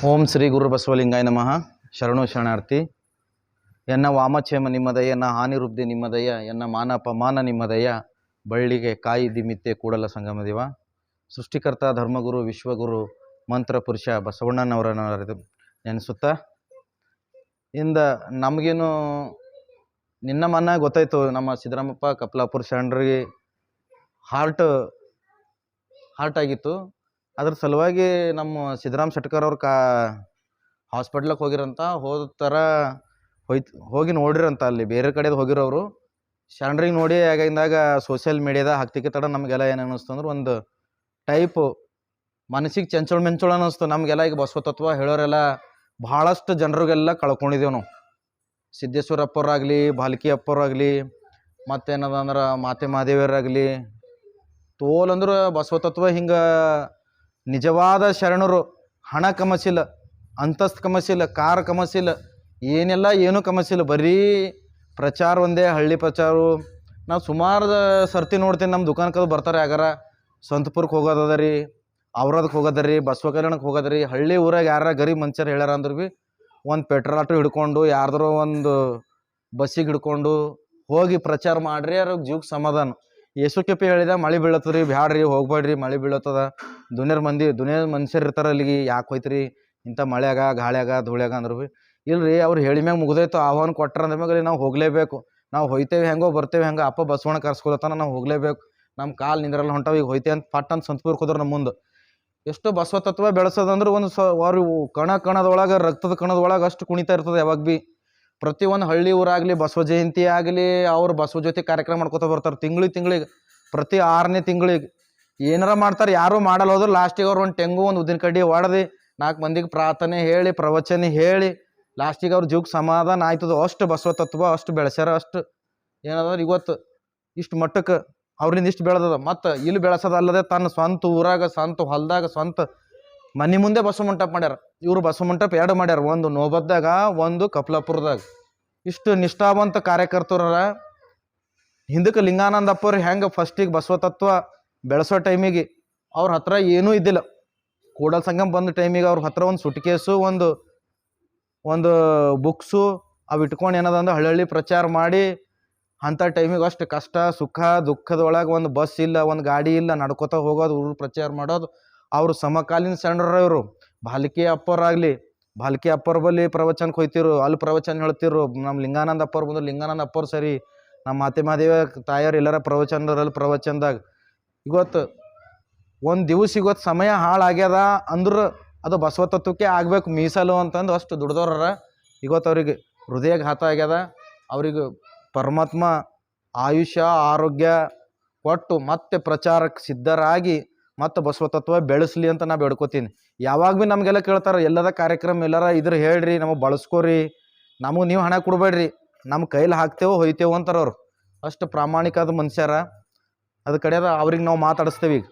ಓಂ ಶ್ರೀ ಗುರು ಬಸವಲಿಂಗಾಯ ನಮಃ. ಶರಣು ಶರಣಾರ್ಥಿ. ಎನ್ನ ವಾಮಕ್ಷೇಮ ನಿಮ್ಮದಯ, ಎನ್ನ ಹಾನಿರುಬ್ಧಿ ನಿಮ್ಮದಯ, ಎನ್ನ ಮಾನ ನಿಮ್ಮದಯ, ಬಳ್ಳಿಗೆ ಕಾಯಿ ದಿಮಿತ್ತೆ ಕೂಡಲ ಸಂಗಮ ದೇವ. ಸೃಷ್ಟಿಕರ್ತ ಧರ್ಮಗುರು ವಿಶ್ವಗುರು ಮಂತ್ರ ಪುರುಷ ಬಸವಣ್ಣನವರನ್ನು ನೆನೆಸುತ್ತಾ, ಇಂದ ನಮಗೇನು ನಿನ್ನ ಮನ್ನ ಗೊತ್ತಾಯ್ತು, ನಮ್ಮ ಸಿದ್ದರಾಮಪ್ಪ ಕಪ್ಲಾಪುರ ಶರಣರಿಗೆ ಹಾರ್ಟ್ ಆಗಿತ್ತು. ಅದ್ರ ಸಲುವಾಗಿ ನಮ್ಮ ಸಿದ್ದರಾಮ ಶೆಟ್ಕರ್ ಅವ್ರು ಹಾಸ್ಪಿಟ್ಲಿಗೆ ಹೋಗಿರಂತ. ಹೋಗಿ ನೋಡಿರಂತ. ಅಲ್ಲಿ ಬೇರೆ ಕಡೆದು ಹೋಗಿರೋರು ಶರಣರಿಗೆ ನೋಡಿ ಆಗಿಂದಾಗ ಸೋಷಿಯಲ್ ಮೀಡಿಯಾದಾಗ ಹಾಕ್ತಿಕ್ಕೆ ತಡ ನಮಗೆಲ್ಲ ಏನು ಅನ್ನಿಸ್ತು ಅಂದ್ರೆ, ಒಂದು ಟೈಪ್ ಮನಸ್ಸಿಗೆ ಮೆಂಚೋಳ ಅನ್ನಿಸ್ತು ನಮಗೆಲ್ಲ. ಈಗ ಬಸವತತ್ವ ಹೇಳೋರೆಲ್ಲ ಭಾಳಷ್ಟು ಜನರಿಗೆಲ್ಲ ಕಳ್ಕೊಂಡಿದ್ದೇವೆ ನಾವು. ಸಿದ್ದೇಶ್ವರ ಅಪ್ಪರಾಗಲಿ, ಭಾಲ್ಕಿ ಅಪ್ಪರಾಗಲಿ, ಮತ್ತೇನದ ಅಂದ್ರೆ ಮಾತೆ ಮಹಾದೇವರಾಗಲಿ, ತೋಲ್ ಅಂದ್ರೆ ಬಸವತತ್ವ ಹಿಂಗೆ ನಿಜವಾದ ಶರಣರು. ಹಣ ಕಮಸಿಲ್ಲ, ಅಂತಸ್ತು ಕಮಸಿಲ್ಲ, ಕಾರ್ ಕಮಸಿಲ್ಲ, ಏನೆಲ್ಲ ಏನೂ ಕಮಸಿಲ್ಲ. ಬರೀ ಪ್ರಚಾರ ಒಂದೇ, ಹಳ್ಳಿ ಪ್ರಚಾರ. ನಾವು ಸುಮಾರು ಸರ್ತಿ ನೋಡ್ತೀನಿ, ನಮ್ಮ ದುಕಾನ್ಕದು ಬರ್ತಾರೆ ಯಾಗಾರ ಸ್ವಂತಪುರಕ್ಕೆ ಹೋಗೋದದ ರೀ, ಅವ್ರದಕ್ಕೆ ಹೋಗೋದ ರೀ, ಬಸವ ಕಲ್ಯಾಣಕ್ಕೆ ಹೋಗೋದ ರೀ. ಹಳ್ಳಿ ಊರಾಗ ಯಾರ ಗರೀಬ್ ಮನುಷ್ಯರು ಹೇಳ್ಯಾರ ಅಂದ್ರೆ ಭೀ ಒಂದು ಪೆಟ್ರೋಲ್ ಆಟೋ ಹಿಡ್ಕೊಂಡು ಯಾರ್ದಾರೋ ಒಂದು ಬಸ್ಸಿಗೆ ಹಿಡ್ಕೊಂಡು ಹೋಗಿ ಪ್ರಚಾರ ಮಾಡ್ರಿ, ಅವ್ರಿಗೆ ಜೀವಕ್ಕೆ ಸಮಾಧಾನ. ಯೇಸುಕೆಪಿ ಹೇಳಿದ ಮಳೆ ಬೀಳತ್ತದ ರೀ, ಬ್ಯಾಡ್ರಿ ಹೋಗ್ಬೇಡ್ರಿ, ಮಳೆ ಬೀಳತ್ತದ, ದುನಿಯರ್ ಮನುಷ್ಯರು ಇರ್ತಾರೆ ಅಲ್ಲಿಗೆ, ಯಾಕೆ ಹೋಯ್ತ್ರಿ ಇಂಥ ಮಳೆಯಾಗ ಗಾಳಿಯಾಗ ಧೂಳ್ಯಾಗ ಅಂದ್ರೆ ಭೀ ಇಲ್ರಿ. ಅವ್ರು ಹೇಳಿ ಮ್ಯಾಗ ಮುಗ್ದೋಯ್ತು, ಆಹ್ವಾನ ಕೊಟ್ರ ಅಂದ್ಮ್ಯಾಗ ನಾವು ಹೋಗಲೇಬೇಕು. ನಾವು ಹೋಯ್ತೇವೆ ಹೆಂಗೋ ಬರ್ತೇವೆ ಹೆಂಗೆ, ಅಪ್ಪ ಬಸವಣ್ಣ ಕರ್ಸ್ಕೊಳತ್ತಾನ, ನಾವು ಹೋಗಲೇಬೇಕು. ನಮ್ಮ ಕಾಲು ನಿಂದ್ರಲ್ಲ ಹೊಂಟಾವ, ಈಗ ಹೋಯ್ತೆ ಅಂತ ಪಟ್ ಅಂತ ಸ್ವಂತಪುರಕ್ಕೆ ಹೋದ್ರೆ ನಮ್ಮ ಮುಂದೆ. ಎಷ್ಟು ಬಸವತತ್ವ ಬೆಳೆಸೋದಂದ್ರೆ ಒಂದು ಅವ್ರು ಕಣದೊಳಗೆ, ರಕ್ತದ ಕಣದೊಳಗೆ ಅಷ್ಟು ಕುಣಿತಾ ಇರ್ತದೆ ಯಾವಾಗ ಭೀ. ಪ್ರತಿಯೊಂದು ಹಳ್ಳಿ ಊರಾಗಲಿ, ಬಸವ ಜಯಂತಿ ಆಗಲಿ, ಅವ್ರು ಬಸವ ಜ್ಯೋತಿ ಕಾರ್ಯಕ್ರಮ ಮಾಡ್ಕೊತಾ ಬರ್ತಾರೆ. ತಿಂಗಳಿಗೆ ಪ್ರತಿ 6ನೇ ತಿಂಗಳಿಗೆ ಏನಾರ ಮಾಡ್ತಾರೆ. ಯಾರೂ ಮಾಡಲ್ಲ ಹೋದ್ರೆ ಲಾಸ್ಟಿಗೆ ಅವ್ರು ಒಂದು ತೆಂಗು ಒಂದು ಉದ್ದಿನ ಕಡ್ಡಿ ಹೊಡೆದು 4 ಮಂದಿಗೆ ಪ್ರಾರ್ಥನೆ ಹೇಳಿ, ಪ್ರವಚನ ಹೇಳಿ, ಲಾಸ್ಟಿಗೆ ಅವ್ರ ಜೀವಕ್ಕೆ ಸಮಾಧಾನ ಆಯ್ತದ. ಅಷ್ಟು ಬಸವತತ್ವ ಅಷ್ಟು ಬೆಳೆಸ್ಯಾರ. ಅಷ್ಟು ಏನದ ಇವತ್ತು ಇಷ್ಟು ಮಟ್ಟಕ್ಕೆ ಅವ್ರಿಂದ ಇಷ್ಟು ಬೆಳೆದದ. ಮತ್ತು ಇಲ್ಲಿ ಬೆಳೆಸೋದಲ್ಲದೆ ತನ್ನ ಸ್ವಂತ ಊರಾಗ, ಸ್ವಂತ ಹೊಲದಾಗ, ಸ್ವಂತ ಮನೆ ಮುಂದೆ ಬಸವ ಮಂಟಪ ಮಾಡ್ಯಾರ. ಇವರು ಬಸವ ಮಂಟಪ 2 ಮಾಡ್ಯಾರ, ಒಂದು ನೋಬದ್ದಾಗ, ಒಂದು ಕಪ್ಲಾಪುರದಾಗ. ಇಷ್ಟು ನಿಷ್ಠಾವಂತ ಕಾರ್ಯಕರ್ತರ ಹಿಂದಕ್ಕೆ ಲಿಂಗಾನಂದ ಅಪ್ಪವ್ರು ಹೆಂಗೆ ಫಸ್ಟಿಗೆ ಬಸವತತ್ವ ಬೆಳೆಸೋ ಟೈಮಿಗೆ ಅವ್ರ ಹತ್ರ ಏನೂ ಇದ್ದಿಲ್ಲ. ಕೂಡಲ ಸಂಗಮ ಬಂದ ಟೈಮಿಗೆ ಅವ್ರ ಹತ್ರ ಒಂದು ಸುಟ್ಕೇಸು, ಒಂದು ಬುಕ್ಸು ಅವು ಇಟ್ಕೊಂಡು ಏನದ ಅಂದ್ರೆ ಹಳ್ಳಿ ಪ್ರಚಾರ ಮಾಡಿ, ಅಂಥ ಟೈಮಿಗೆ ಅಷ್ಟು ಕಷ್ಟ ಸುಖ ದುಃಖದೊಳಗೆ ಒಂದು ಬಸ್ ಇಲ್ಲ, ಒಂದು ಗಾಡಿ ಇಲ್ಲ, ನಡ್ಕೋತಾ ಹೋಗೋದು, ಊರು ಪ್ರಚಾರ ಮಾಡೋದು. ಅವರು ಸಮಕಾಲೀನ ಶರಣರು. ಇವರು ಭಾಲ್ಕಿ ಅಪ್ಪರಾಗಲಿ, ಭಾಲ್ಕಿ ಅಪ್ಪರ ಬಳಿ ಪ್ರವಚನಕ್ಕೆ ಹೋಯ್ತಿರು, ಅಲ್ಲಿ ಪ್ರವಚನ ಹೇಳ್ತಿರು. ನಮ್ಮ ಲಿಂಗಾನಂದ ಅಪ್ಪರು ಬಂದರು, ಲಿಂಗಾನಂದ ಅಪ್ಪರು ಸರಿ, ನಮ್ಮ ಮಾತೆ ಮಹಾದೇವ ತಾಯಿಯವ್ರು ಎಲ್ಲರ ಪ್ರವಚನದಾಗ ಇವತ್ತು ಒಂದು ದಿವಸ ಇವತ್ತು ಸಮಯ ಹಾಳಾಗ್ಯದ ಅಂದ್ರೆ ಅದು ಬಸವತತ್ವಕ್ಕೆ ಆಗಬೇಕು ಮೀಸಲು ಅಂತಂದು ಅಷ್ಟು ದುಡ್ದವ್ರ. ಇವತ್ತು ಅವ್ರಿಗೆ ಹೃದಯಘಾತ ಆಗ್ಯದ. ಅವ್ರಿಗೆ ಪರಮಾತ್ಮ ಆಯುಷ್ಯ ಆರೋಗ್ಯ ಕೊಟ್ಟು ಮತ್ತೆ ಪ್ರಚಾರಕ್ಕೆ ಸಿದ್ಧರಾಗಿ ಮತ್ತು ಬಸವತತ್ವ ಬೆಳೆಸಲಿ ಅಂತ ನಾ ಬೇಡ್ಕೋತೀನಿ. ಯಾವಾಗ ಭೀ ನಮಗೆಲ್ಲ ಕೇಳ್ತಾರೆ, ಎಲ್ಲದ ಕಾರ್ಯಕ್ರಮ ಎಲ್ಲರ ಇದ್ರ ಹೇಳ್ರಿ, ನಮಗೆ ಬಳಸ್ಕೋರಿ, ನಮಗೆ ನೀವು ಹಣ ಕೊಡಬೇಡ್ರಿ, ನಮ್ಮ ಕೈಲಿ ಹಾಕ್ತೇವೋ ಹೊಯ್ತೇವೋ ಅಂತಾರೆ ಅವ್ರು. ಅಷ್ಟು ಪ್ರಾಮಾಣಿಕವಾದ ಮನುಷ್ಯರ. ಅದ ಕಡೆಯದ ಅವ್ರಿಗೆ ನಾವು ಮಾತಾಡಿಸ್ತೇವೆ. ಈಗ